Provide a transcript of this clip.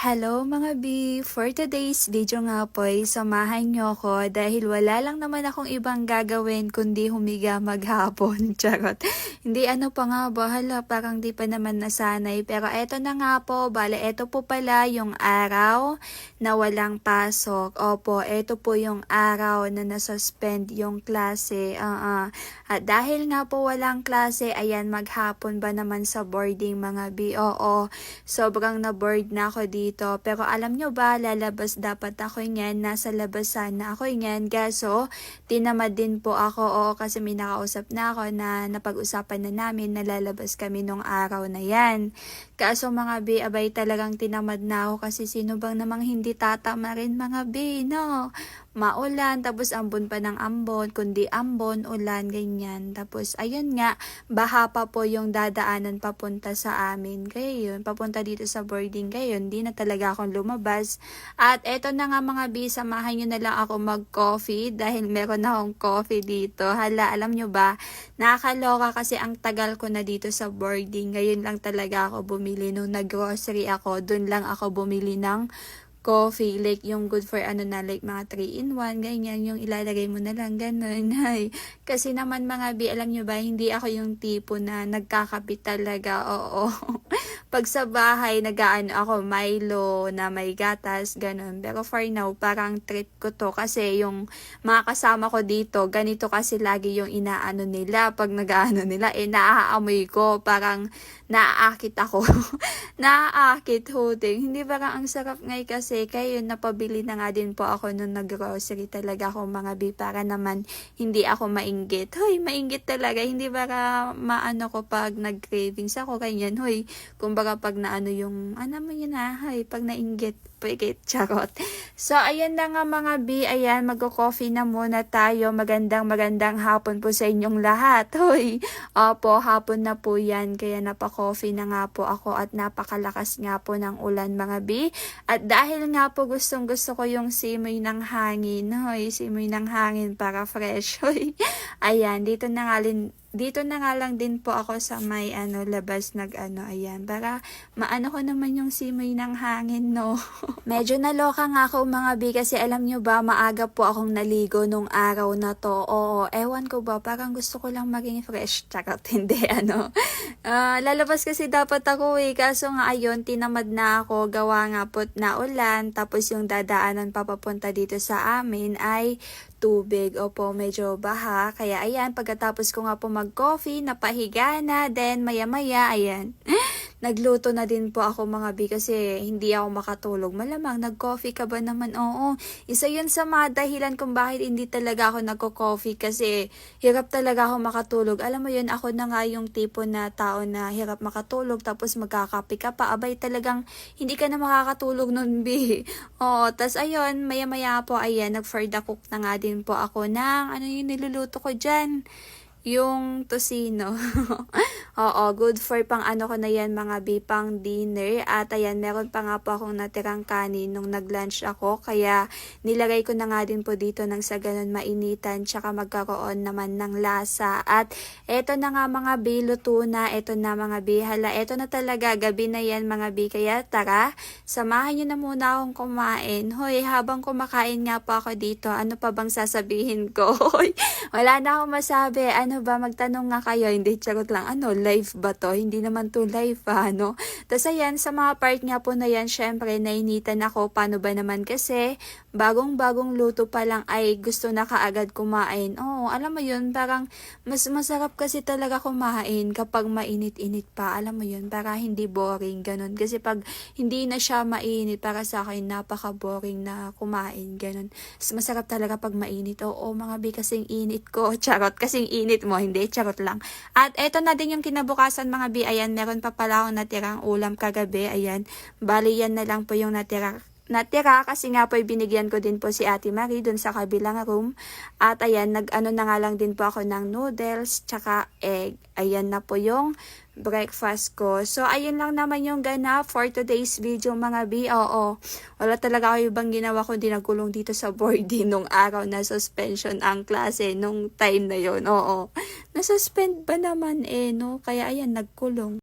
Hello mga B! For today's video nga po ay samahan nyo ko dahil wala lang naman akong ibang gagawin kundi humiga maghapon. Charot. Hindi ano pa nga ba? Hala, parang di pa naman nasanay. Pero eto na nga po, bale eto po pala yung araw na walang pasok. Opo, eto po yung araw na nasuspend yung klase. At dahil nga po walang klase, ayan maghapon ba naman sa boarding mga B? Oo, sobrang na-board na ako dito. Pero alam nyo ba, lalabas dapat ako niyan. Nasa labas sana ako niyan. Kaso, tinamad din po ako. Oo, kasi may nakausap na ako na napag-usapan na namin na lalabas kami nung araw na yan. Kaso mga B, abay talagang tinamad na ako kasi sino bang namang hindi tatama rin mga B, no? Maulan, tapos ambon pa ng ambon, kundi ambon, ulan, ganyan. Tapos, ayun nga, baha pa po yung dadaanan papunta sa amin. Kaya yun, papunta dito sa boarding. Kaya yun, di na talaga akong lumabas. At eto na nga mga B, samahan nyo na lang ako mag-coffee dahil meron na akong coffee dito. Hala, alam nyo ba, nakakaloka kasi ang tagal ko na dito sa boarding. Ngayon lang talaga ako bumili nung nag-grocery ako. Doon lang ako bumili ng coffee, like yung good for ano na, like mga 3-in-1, ganyan, yung ilalagay mo na lang, ganun. Ay, kasi naman mga B, alam nyo ba, hindi ako yung tipo na nagkakapit talaga, oo. Pag sa bahay, nag-aano ako, Milo na may gatas, ganun. Pero for now, parang treat ko to kasi yung mga kasama ko dito, ganito kasi lagi yung inaano nila. Pag nag-aano nila, naaamoy ko, parang naaakit ako. Naaakit holding. Hindi parang ang sarap ngay kasi kaya yun napabili na nga din po ako nung nag-grocery talaga ako mga B para naman hindi ako mainggit. Hoy, mainggit talaga. Hindi para maano ko pag nag-cravings ako ganyan. Hoy, kumbaga pag naano yung ano mo yun hoy, pag nainggit. Charot. So, ayan na nga mga B. Ayan, mag-coffee na muna tayo. Magandang hapon po sa inyong lahat. Hoy, opo, hapon na po yan. Kaya napa-coffee na nga po ako at napakalakas nga po ng ulan mga B. At dahil nga po gustong gusto ko yung simoy ng hangin. Hoy, simoy ng hangin para fresh. Hoy, ayan, dito na nga lang din po ako sa may labas ayan, para maano ko naman yung simoy ng hangin, no. Medyo naloka nga ako mga B kasi alam nyo ba, maaga po akong naligo nung araw na to. Oo, ewan ko ba, parang gusto ko lang maging fresh. Charot, hindi lalabas kasi dapat ako kaso nga ayun, tinamad na ako, gawa nga po na ulan, tapos yung dadaanan papapunta dito sa amin ay tubig. Opo, medyo baha. Kaya ayan, pagkatapos ko nga po mag-coffee, napahiga na. Then maya-maya, ayan. Nagluto na din po ako mga B kasi hindi ako makatulog. Malamang, nag-coffee ka ba naman? Oo. Isa yun sa mga dahilan kung bakit hindi talaga ako nagko-coffee kasi hirap talaga ako makatulog. Alam mo yun, ako na nga yung tipo na tao na hirap makatulog tapos magkakape ka pa. Abay talagang hindi ka na makakatulog nun B. Oo, tas ayun, maya-maya po, ayan, nag-for the cook na nga din po ako ng ano yung niluluto ko dyan. Yung tocino. Oo, good for pang ano ko na yan mga B, pang dinner. At ayan, meron pa nga po akong natirang kanin nung nag-lunch ako. Kaya nilagay ko na nga din po dito nang sa ganun mainitan. Tsaka magkaroon naman ng lasa. At eto na nga mga B, luto na. Eto na mga B, hala, eto na talaga. Gabi na yan mga B. Kaya tara, samahan nyo na muna akong kumain. Hoy, habang kumakain nga po ako dito, ano pa bang sasabihin ko? Hoy, wala na akong masabi. Ano ba, magtanong nga kayo. Hindi, charot lang. Live ba to? Hindi naman to live no? Tapos ayan, sa mga part nga po na yan, syempre, nainitan ako. Paano ba naman kasi, bagong luto pa lang ay gusto na kaagad kumain. Oo, alam mo yun, parang mas masarap kasi talaga kumain kapag mainit-init pa. Alam mo yun, para hindi boring, ganun. Kasi pag hindi na siya mainit, para sa akin, napaka-boring na kumain, ganun. Masarap talaga pag mainit. Oo, mga bi, kasing init ko. Charot, kasing init mo. Hindi, charot lang. At eto na din yung kinabukasan mga B, ayan, meron pa pala akong natirang ulam kagabi, ayan, bali yan na lang po yung natira kasi nga po binigyan ko din po si Ate Marie dun sa kabilang room. At ayan, nag-ano na nga lang din po ako ng noodles tsaka egg. Ayan na po yung breakfast ko. So, ayun lang naman yung ganap for today's video mga B. Oo, wala talaga ako ibang ginawa kundi nagkulong dito sa boarding nung araw na suspension ang klase nung time na yon. Oo, nasuspend ba naman no? Kaya ayan, nagkulong.